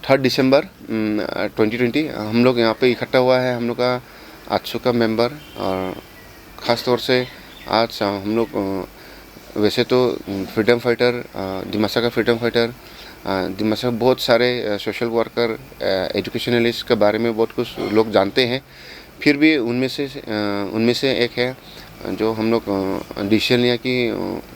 3 दिसंबर 2020 हम लोग यहाँ पे इकट्ठा हुआ है, हम लोग का आजसू का मेंबर। और ख़ास तौर से आज हम लोग वैसे तो फ्रीडम फाइटर, दिमासा का फ्रीडम फाइटर, दिमासा का बहुत सारे सोशल वर्कर, एजुकेशनलिस्ट के बारे में बहुत कुछ लोग जानते हैं। फिर भी उनमें से एक है जो हम लोग डिसीजन लिया कि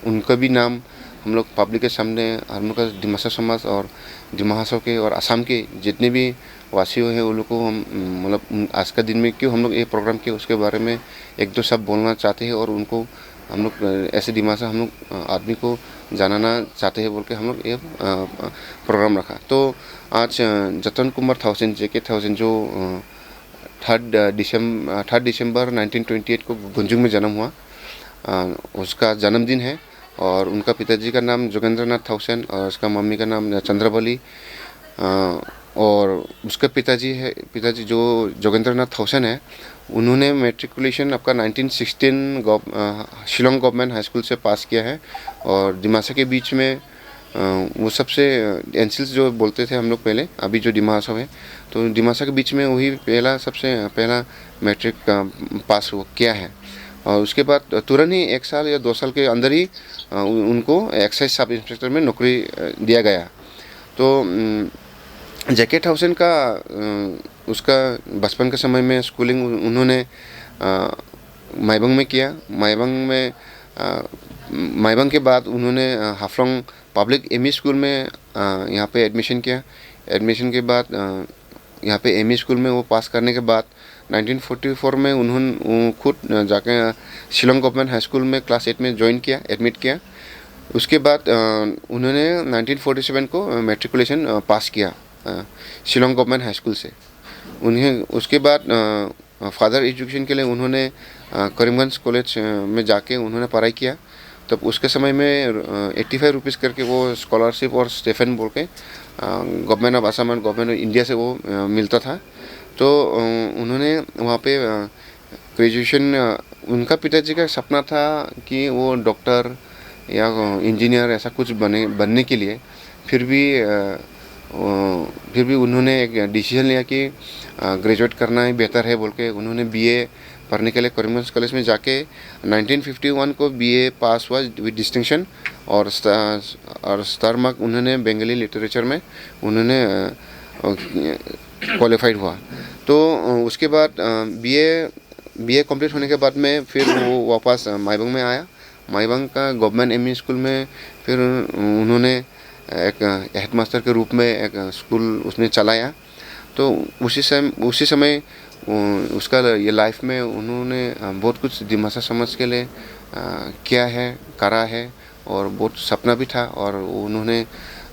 उनका भी नाम हम लोग पब्लिक के सामने, हम लोग का दिमासा समाज और दिमासा के और असम के जितने भी वासियों हैं उन लोग को हम मतलब आज का दिन में क्यों हम लोग ये प्रोग्राम किए उसके बारे में एक दो शब्द बोलना चाहते हैं। और उनको हम लोग ऐसे दिमासा हम लोग आदमी को जानना चाहते हैं बोल के हम लोग ये प्रोग्राम रखा। तो आज जतन कुमार थाउसेंड JK थाउसेंड जो 3 दिसंबर 1928 को गुंजुंग में जन्म हुआ, उसका जन्मदिन है। और उनका पिताजी का नाम जोगेंद्रनाथ थाउसेंड और उसका मम्मी का नाम चंद्रबली। और उसका पिताजी जो जोगेंद्रनाथ थाउसेंड है, उन्होंने मैट्रिकुलेशन आपका 1916 शिलोंग गवर्नमेंट हाई स्कूल से पास किया है। और दिमासा के बीच में वो सबसे एनसिल्स जो बोलते थे हम लोग पहले, अभी जो दिमासा है, तो दिमासा के बीच में वही सबसे पहला मैट्रिक पास किया है। और उसके बाद तुरंत ही 1 साल या 2 साल के अंदर ही उनको एक्साइज सब इंस्पेक्टर में नौकरी दिया गया। तो JK थाउसेंड का उसका बचपन के समय में स्कूलिंग उन्होंने माइबंग में किया। माइबंग के बाद उन्होंने हाफलोंग पब्लिक ME स्कूल में यहाँ पे एडमिशन किया। एडमिशन के बाद यहाँ पे ME स्कूल में वो पास करने के बाद 1944 में उन्होंने खुद जाके शिलोंग गवर्नमेंट हाई स्कूल में क्लास 8 में एडमिट किया। उसके बाद उन्होंने 1947 को मैट्रिकुलेशन पास किया शिलोंग गवर्नमेंट हाई स्कूल से। उसके बाद फादर एजुकेशन के लिए उन्होंने करीमगंज कॉलेज में जाके उन्होंने पढ़ाई किया। तब उसके समय में 85 रुपीज़ करके वो स्कॉलरशिप और स्टेफन बोल के गवर्नमेंट ऑफ असम और गवर्नमेंट ऑफ इंडिया से वो मिलता था। तो उन्होंने वहाँ पे ग्रेजुएशन, उनका पिताजी का सपना था कि वो डॉक्टर या इंजीनियर ऐसा कुछ बनने के लिए। फिर भी उन्होंने एक डिसीजन लिया कि ग्रेजुएट करना ही बेहतर है बोल के उन्होंने BA पढ़ने के लिए करीमगंज कॉलेज में जाके 1951 को BA पास हुआ विद डिस्टिंक्शन। और स्टार मार्क उन्होंने बंगाली लिटरेचर में उन्होंने क्वालिफाइड हुआ। तो उसके बाद BA कंप्लीट होने के बाद में फिर वो वापस माइबंग में आया। माइबंग का गवर्नमेंट ME स्कूल में फिर उन्होंने एक हेडमास्टर के रूप में एक स्कूल उसने चलाया। तो उसी समय उसका ये लाइफ में उन्होंने बहुत कुछ दिमासा समाज के लिए करा है और बहुत सपना भी था। और उन्होंने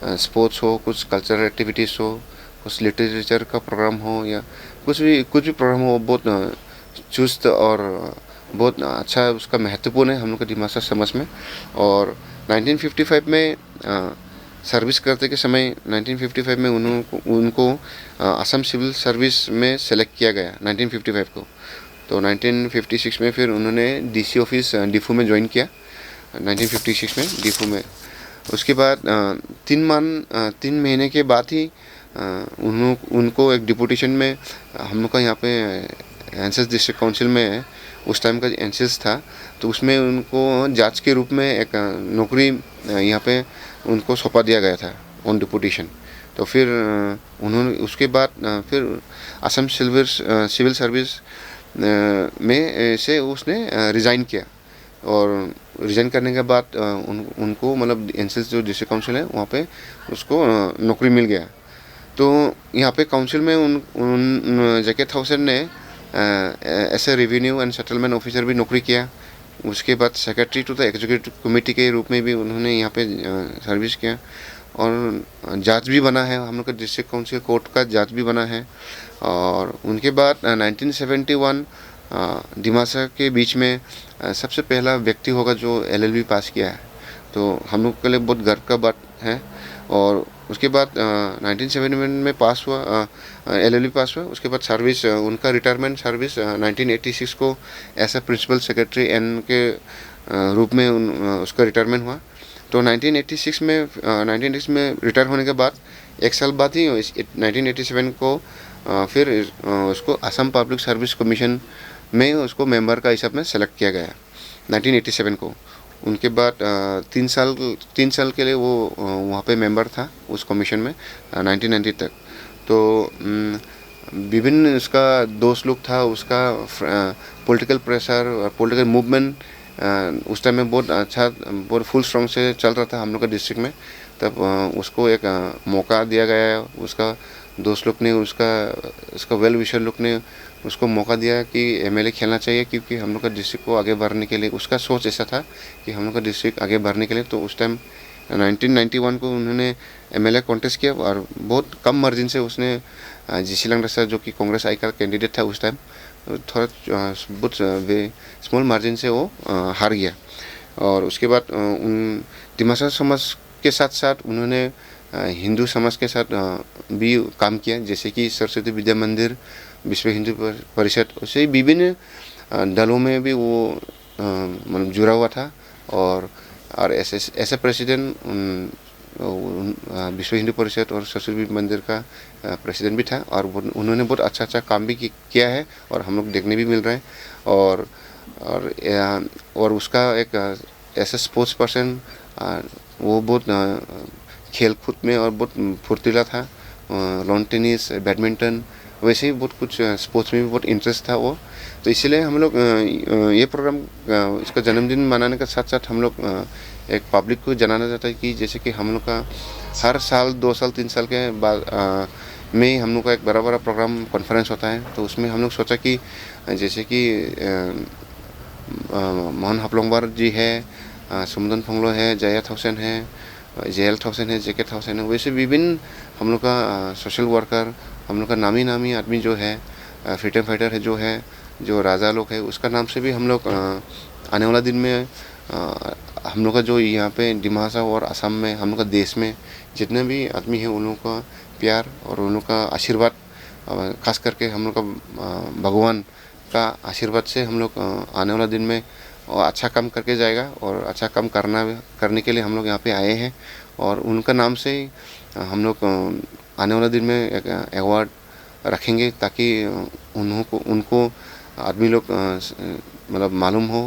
स्पोर्ट्स हो, कुछ कल्चरल एक्टिविटीज़ हो, कुछ लिटरेचर का प्रोग्राम हो या कुछ भी प्रोग्राम हो, बहुत चुस्त और बहुत अच्छा उसका महत्वपूर्ण है हम लोग के दिमासा समाज में। और 1955 में सर्विस करते के समय 1955 में उनको असम सिविल सर्विस में सेलेक्ट किया गया 1955 को। तो 1956 में फिर उन्होंने DC ऑफिस डिफू में ज्वाइन किया 1956 में डिफू में। उसके बाद 3 महीने के बाद ही उनको एक डिपुटेशन में हम लोग का यहाँ पे एनसेस डिस्ट्रिक्ट काउंसिल में उस टाइम का एनसेस था, तो उसमें उनको जज के रूप में एक नौकरी यहाँ पे उनको सौंपा दिया गया था ऑन डिपुटेशन। तो फिर उन्होंने उसके बाद फिर असम सिविल सर्विस में से उसने रिज़ाइन किया। और रिज़ाइन करने के बाद उनको मतलब एनसेस जो डिस्ट्रिक्ट काउंसिल है वहाँ पे उसको नौकरी मिल गया। तो यहाँ पे काउंसिल में उन JK थाउसेंड ने ऐसे रेवेन्यू एंड सेटलमेंट ऑफिसर भी नौकरी किया। उसके बाद secretary to the executive committee के रूप में भी उन्होंने यहाँ पे सर्विस किया। और जज भी बना है, हम लोग का डिस्ट्रिक्ट काउंसिल कोर्ट का जज भी बना है। और उनके बाद 1971 दिमासा के बीच में सबसे पहला व्यक्ति होगा जो LLB पास किया है। तो हम लोग के लिए बहुत गर्व का बात है। और उसके बाद 1971 में पास हुआ, LLB पास हुआ। उसके बाद सर्विस, उनका रिटायरमेंट सर्विस 1986 को एज ए प्रिंसिपल सेक्रेटरी के रूप में उसका रिटायरमेंट हुआ। तो 1986 में रिटायर होने के बाद 1 साल बाद ही 1987 को फिर उसको असम पब्लिक सर्विस कमीशन में उसको मेंबर का हिसाब में सेलेक्ट किया गया 1987 को। उनके बाद 3 साल के लिए वो वहाँ पे मेंबर था उस कमीशन में 1990 तक। तो विभिन्न उसका दोस्त लोग था, उसका पॉलिटिकल प्रेशर और पॉलिटिकल मूवमेंट उस टाइम में बहुत अच्छा, बहुत फुल स्ट्रॉन्ग से चल रहा था हम लोग का डिस्ट्रिक्ट में। तब उसको एक मौका दिया गया, उसका दोस्त लोग ने, उसका वेल विशर लोग ने उसको मौका दिया कि एमएलए खेलना चाहिए, क्योंकि हम लोग का डिस्ट्रिक्ट को आगे बढ़ने के लिए, उसका सोच ऐसा था कि हम लोग का डिस्ट्रिक्ट आगे बढ़ने के लिए। तो उस टाइम 1991 को उन्होंने एमएलए कॉन्टेस्ट किया और बहुत कम मार्जिन से उसने जीसी लंगड़ासा, जो कि कांग्रेस आई का कैंडिडेट था उस टाइम, थोड़ा बहुत स्मॉल मार्जिन से वो हार गया। और उसके बाद उन दिमासा समाज के साथ साथ उन्होंने हिंदू समाज के साथ भी काम किया, जैसे कि सरस्वती विद्या मंदिर, विश्व हिंदू परिषद, ऐसे विभिन्न दलों में भी वो मतलब जुड़ा हुआ था। और ऐसे प्रेसिडेंट विश्व हिंदू परिषद और सरस्वती मंदिर का प्रेसिडेंट भी था। और उन्होंने बहुत अच्छा काम भी किया है और हम लोग देखने भी मिल रहे हैं। और उसका एक ऐसा स्पोर्ट्स पर्सन, वो बहुत खेल कूद में और बहुत फुर्तीला था। लॉन टेनिस, बैडमिंटन, वैसे ही बहुत कुछ स्पोर्ट्स में भी बहुत इंटरेस्ट था वो। तो इसीलिए हम लोग ये प्रोग्राम, इसका जन्मदिन मनाने के साथ साथ हम लोग एक पब्लिक को जनाना चाहता है कि जैसे कि हम लोग का हर साल 2 साल 3 साल के बाद में हम लोग का एक बड़ा प्रोग्राम कॉन्फ्रेंस होता है। तो उसमें हम लोग सोचा कि जैसे कि मोहन हपलोंगबार जी है, सुमदन फंगलो है, जया थाउसेन है, जेएल थाउसेन है, जेके थाउसेन है, वैसे विभिन्न हम लोग का सोशल वर्कर, हम लोग का नामी आदमी जो है, फ्रीडम फाइटर है, जो राजा लोग है, उसका नाम से भी हम लोग आने वाला दिन में हम लोग का जो यहाँ पे डिमासा और असम में, हम लोग का देश में जितने भी आदमी हैं, उन लोगों का प्यार और उन लोग का आशीर्वाद, खास करके हम लोग का भगवान का आशीर्वाद से हम लोग आने वाला दिन में अच्छा काम करके जाएगा। और अच्छा काम करने के लिए हम लोग यहाँ पे आए हैं। और उनका नाम से हम लोग आने वाला दिन में एक अवार्ड रखेंगे, ताकि उनको आदमी लोग मतलब मालूम हो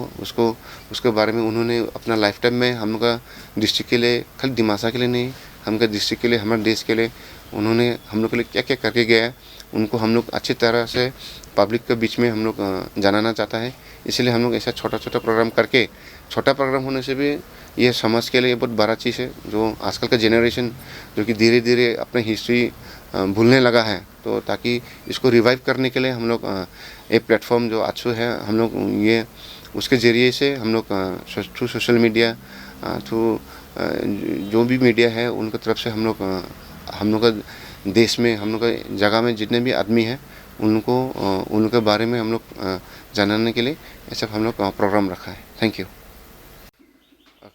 उसके बारे में। उन्होंने अपना लाइफ टाइम में हम लोग का डिस्ट्रिक्ट के लिए, खाली दिमासा के लिए नहीं, हम लोग का डिस्ट्रिक्ट के लिए, हमारे देश के लिए उन्होंने हम लोग के लिए क्या क्या करके गया है, उनको हम लोग अच्छी तरह से पब्लिक के बीच में हम लोग जानना चाहता है। इसलिए हम लोग ऐसा छोटा प्रोग्राम करके, छोटा प्रोग्राम होने से भी ये समाज के लिए बहुत बड़ा चीज़ है। जो आजकल का जेनरेशन जो कि धीरे धीरे अपनी हिस्ट्री भूलने लगा है, तो ताकि इसको रिवाइव करने के लिए हम लोग एक प्लेटफॉर्म जो आजसू है, हम लोग ये उसके ज़रिए से हम लोग थ्रू सोशल मीडिया, थ्रू जो भी मीडिया है उनकी तरफ से हम लोग का देश में, हम लोग का जगह में जितने भी आदमी हैं उनके बारे में हम लोग जानने के लिए ऐसा हम लोग प्रोग्राम रखा है। Thank you.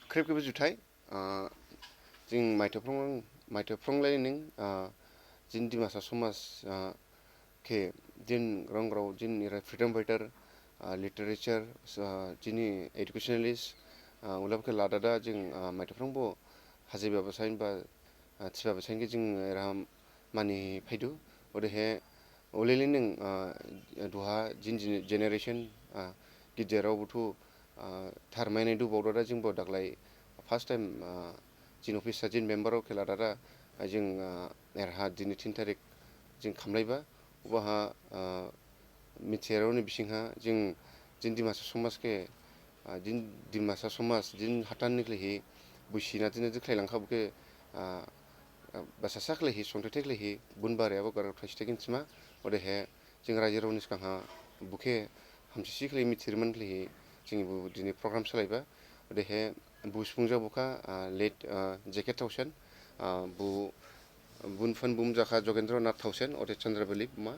क्रिप जुथाई जों माइथोफ्रंलाय नों जिन दिमासा समाज के जिन रंगराव जिन फ्रीडम फाइटर, लिटारेचर, जिनी एडुकेशनलिस्ट उलाब के लादादा जों माइथोफ्रंबो हाजे बाबासाइन बा थिबा बासाइन के जों राम मानि फाइदु ओरैहे ओलेले नों दुहा जिन जेनेरेशन गिदिरावबोथ' थारमायनाय दुबावदा जोंबो दागलाय फार्स्ट टाइम जिन अफिसा जिन मेम्बाराव खेला दादा जों एरहा दिनै 3 तारिख जों खामलायबा वहा मिथियारावनि बिसिंहा जों जिन दिमासा समाज के जिन दिमासा समाज जिन हातान निकलहि बुसिना दिन दिख्लायलांखाबके बासा साखलायहि संथायथायख्लायहि बुनबारायाबो गाराव थाइसथायगिनसिमा ओरैहे जों रायजो रावनि सिगांहा बुखे हामसिसिख्लाय मिथिरमोनख्लायहि जोंबो दिनै प्रग्राम सालायबा ओरैहे बुसुंजा बुखा लेट जेके थाउसेन बुनफान बुमजाखा जगेन्द्र नाथ थाउसेन अरे चंद्रबली बुमा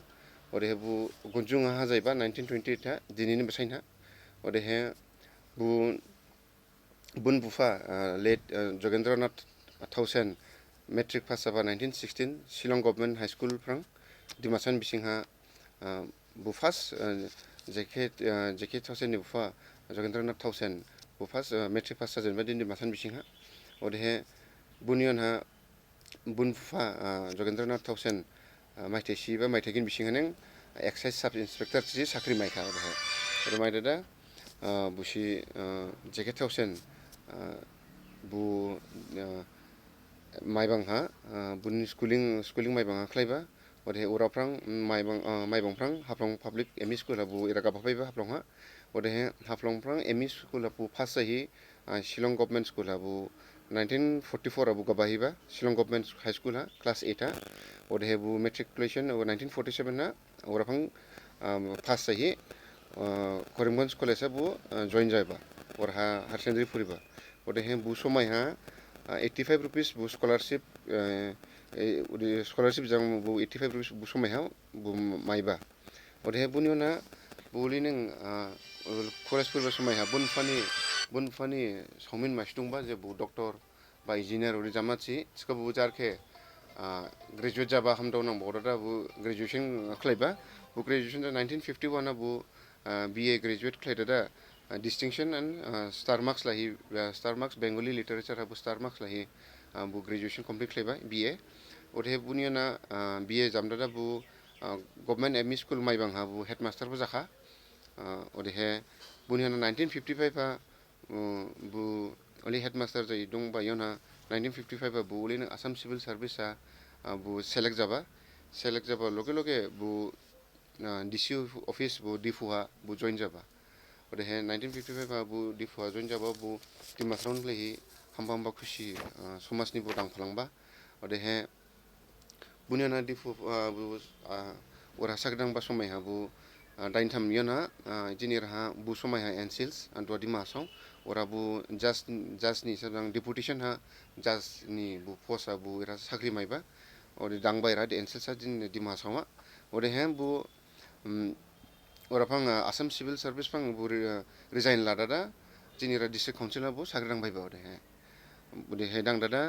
ओरैहे बु गुनजुंहा हाजायबा 1928 था दिनैनि बेसाइनहा ओरैहे बुन बुफा लेट जगेन्द्र नाथ थाउसेन मेट्रिक पास जाबा 1916 शिलं गभर्नमेंट हाई स्कुल फ्रां दिमासान बिसिंहा बुफास जेके थाउसेन नि बुफा जगेन्द्र नाथ थाउसेन बुफास मेट्रिक पास जाजेनबा दिन दिमासान बिसिंहा ओरैहे बुनियनहा बुनफा जगेंद्रनाथ थावसेन माइथायसि बा माइथायगिन बिसिंहानें एक्साइज साब इन्सपेक्टर जि साख्रि माइखा ओरैहाय रमायदा दा बुसि जेकेट थावसेन बु माइबांहा बुनि स्कुलिं माइबांहा खालायबा ओरैहाय उराफ्रां माइबांफ्रां हाफ्लं पाब्लिक एमइ स्कुल बु इरा गाबाफायबा हाफ्लंहा ओरैहाय हाफ्लंफ्रां एमइ स्कुल बु फार्स्ट जाहि शिलं गभर्नमेंट स्कुल बु 1944 बु गाबाहिबा Shillong government high school class 8 ओरैहाय बु मेट्रिकुलेशन 1947 ना उराफ्रां फार्स्ट जाहि करीमगंज कलेज बु जइन जायबा ओरहा हायर सेकेंडरी फरिबा ओरैहाय बु समायहा 85 रुपीस बु स्कॉलरशिप जां बु 85 रुपीस बु समायहा बु माइबा ओरैहाय बुनियना बुलि नों कलेज फरिबा समायहा बुनफानि सौमिन मासि दंबा जे बु डक्टर बा इंजिनियर ओरै जामाथि सिखा बु जारखे ग्रेजुएट जाबा हामदाव नांबा अदा बु ग्रेजुएशन खालायबा बु ग्रेजुएशन 1951 बु BA ग्रेजुएट खालायदा दा distinction and star marks lahi star marks Bengali literature habu star marks lahi bu graduation complete khlayba BA odhe buniona BA jamdada bu government ME school maibang ha bu headmaster bu jakha odhe buniona 1955 ba bu only headmaster jai dong ba yona 1955 ba bu oli Assam civil service bu select jaba loge bu DCO office bu difuha bu join jaba ओरैहाय 1955 बु दिफुआ join जाबा बु डिमासावनो लहि हामबा खुसि समाजनि बु दांफलांबा ओरैहाय बुनियाना दिफु बु ओरा सागदांबा समायहा बु दाइनथाम यना इंजिनियरहा बु समायहा एनसिल्स दुवादि मासाव ओरा बु जाजनि सादां डेपुटेशन हा जाजनि बु पोस्टआ बु इरा साख्रि माइबा ओरै दांबायरा एनसिल्सआ दिन दिमासावा ओरैहाय बु ओराफां आसाम सिविल सर्विस फां बुरि रिजाइन लादादा जिनिरा डिस्ट्रिक्ट काउन्सिल बु साग्रां बायबा ओरैहाय दांदादा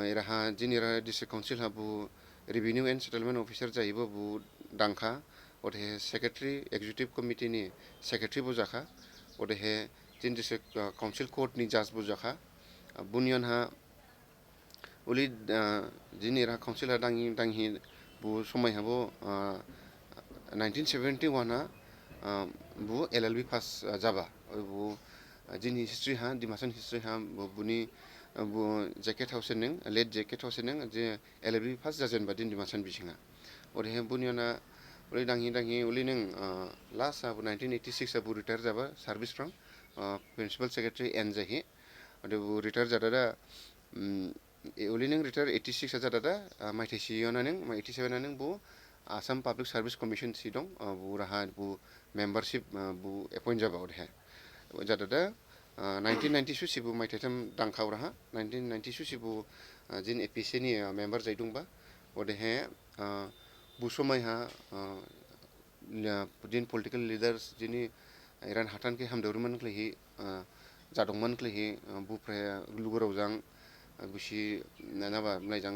इराहा जिनिरा डिस्ट्रिक्ट काउन्सिल बु रेवेन्यू एन्ड सेटलमेन्ट अफिसार जायोबा बु दांखा ओरैहाय सेक्रेटारि एक्जिक्यूटिव कमिटिनि सेक्रेटारि बु जाखा ओरैहाय जिन डिस्ट्रिक्ट काउन्सिल कोर्टनि जाज बु जाखा बुनियनहा उलि जिनिरा काउन्सिलर दांहि बु समायहाबो 1971 बु LLB पास जाबा बु जिनि हिस्ट्री हा दिमासन हिस्ट्री हा बुनि बु जेकेट हाउसेन नों लेट जेकेट हाउसेन नों जे LLB पास जाजेनबा दिन दिमासन बिसिङा ओरैहाय बुनियना ओरै दांहि ओलै नों लास्ट बु 1986 बु रिटायार जाबा सार्भिस फ्रम प्रिन्सिपल सेक्रेटारि एन जाहि ओरै बु रिटायार जादा दा ओलै नों रिटायार 86 जादा दा माइथायसियावना नों 87 नों बु आसाम पाब्लिक सर्विस कमिशन सि दं बु राहा बु मेम्बारशिप बु एपइन्ट जाबा ओरैहाय जादा दा 1992 सिबु माइथायथाम दांखाव राहा 1992 सिबु जिन APC नि मेम्बार जाय दंबा ओरैहाय बु समायहा जिन पलिटिकल लिडार्स जिनि इरान हाथान के हामदौरमोन क्लहि जादोंमोन क्लहि बुफ्राय लुगुरावजां बुसि नानाबा नायजां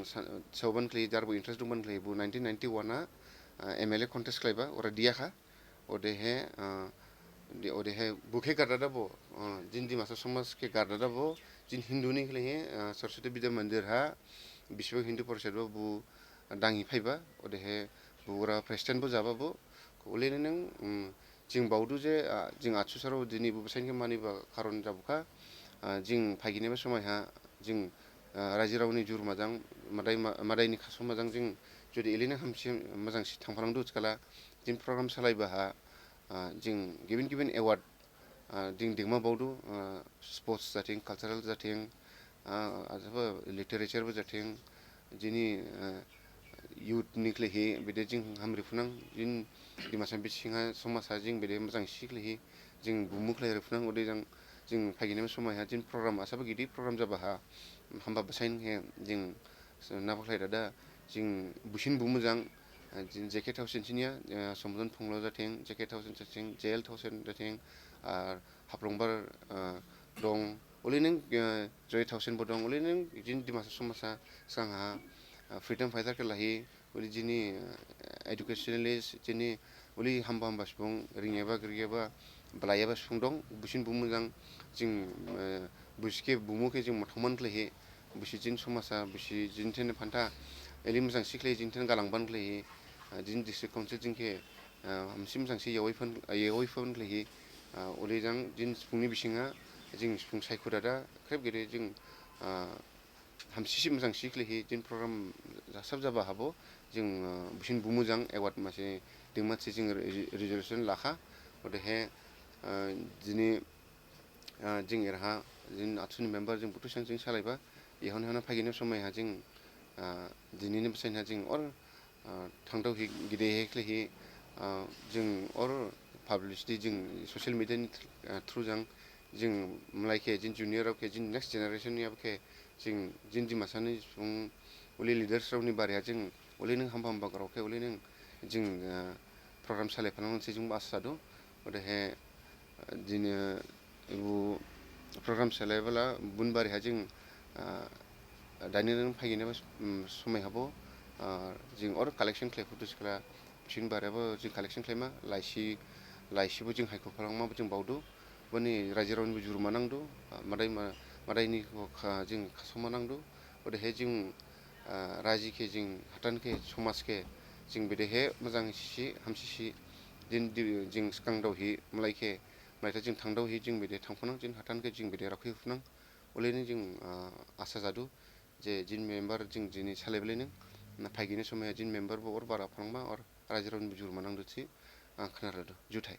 सौबन क्लि जारबो इन्ट्रेस्ट दंमोन क्लि बु 1991 MLA कन्टेस्ट क्लाइबा ओरा दियाखा ओरैहाय बुखे गारदादा बो जिन दिमासा समाज के गारदादा बो जिन हिंदुनि क्लि सरस्वती विद्या मंदिर हा विश्व हिंदू परिषद बु दांहि फाइबा ओरैहाय बुरा प्रेसिडेन्ट बो जाबा बो ओलैनो नों जिं बावदु जे जिं आतसुसाराव दिनै बु साइनके मानिबा खारन जाबुखा जिं फाइगिनेबा समायहा जिं रायजो रावनि जुर मोजां मादायनि खासु मोजां जों जुदि एलिनो हामसि मोजां थांफालांदो खाला जिन प्रग्राम सालायबा जों गिबिन एवार्ड जों दिगमा बावदो स्पोर्ट्स जाथिं कालचारेल जाथिं आजबो लिटारेचारबो जाथिं जिनि youthनि क्लहि बिदि जों हामरिफुनां जिन दिमासा बिसिङा समाजा जों बिदि मोजां सिक्लहि जों बुमु क्लाय रिफुनां उदै जों फाइगिनेबा समायहा जिन प्रग्राम आसाबो गिदिर प्रग्राम जाबा हामबा बसाइन हे जों नाबख्लायदा दा जों बुसिन बुमोजां जिन जेकेट हाउसेन सिनिया समदन फंला जाथिं जेकेट हाउसेन जाथिं जेल हाउसेन जाथिं हाफ्लंबार दं ओलै नों जय हाउसेनबो दं ओलै नों जिन दिमासा समाजा सांहा फ्रीडम फाइटार के लाहि ओलै जिनि एडुकेशनलिस्ट जिनि ओलै हामबा सुबुं रिङेबा ग्रिगेबा ब्लायाबा सुबुं दं बुसिन बुमोजां जों बुसके बुमुके जों माथावमान क्लहि बिसि जिन समाजा बिसि जिनथेन फान्था एलि मोजां सिख्लै जिनथेन गालांबान ग्लैहि जिन डिस्ट्रिक्ट काउन्सिल जिनखे हामसिम मोजांसि येवैफोन ग्लैहि अलेजों जिन सिफुंनि बिसिङा जों सिफुं सायख'दा दा ख्रेब गेदे जों हामसिम मोजां सिख्लैहि जिन प्रग्राम जासाब जाबा हाबो जों बिसिन बुमोजां एवार्ड मासे दिमासे जों रिजल्यूशन लाखा अदेहे दिनै जों एरहा जों आतुनि मेम्बार जों बुथुसां जों सालायबा इहावनो फायगिनो समायहा जों दिनैनो बसायना जों अर थांदाव गिदे हेख्लैहि जों अर पाब्लिसिटि जों ससियेल मिडियानि थ्रुजों जों मलाइखे जिन जुनियर के जिन नेक्स्ट जेनेरेशननि के जों जिन दिमासानि सुबुं उलि लिडार्स रावनि बाराया जों उलि नों हामबा हामबा गारावखे उलि नों जों प्रग्राम सालायफानांगोनसै जों आसा दं अदेहे दिनै वो प्रग्राम सालायबोला बुनबारिहा जों दानि नों फायगिनो समय हाबो जों अर कालेक्शन खालायफोरदो सिख्ला बिसिनि बारायाबो जों कालेक्शन खालामा लाइसिबो जों हायख' खालामाबो जों बावदो बनि रायजो रावनिबो जुरुमा नांदो मादायनि जों खास'मा नांदो अदेहे जों रायजोखे जों हाथानखे समाजखे जों बिदेहे मोजां सि हामसि दिन जों सिगांदावहि मलाइखे माइथा जों थांदावहि जों बिदि थांफानां जों हाथानखे जों बिदि राखैफुनां अलेनो जों आसा जादो जे जिन मेम्बार जों दिनै सालायबलायनो फायगिनो समाया जिन मेम्बार अर बारा फांबा अर रायजो रावनिबो जुरुमा नांदोसि आं खोनारादो जुथाय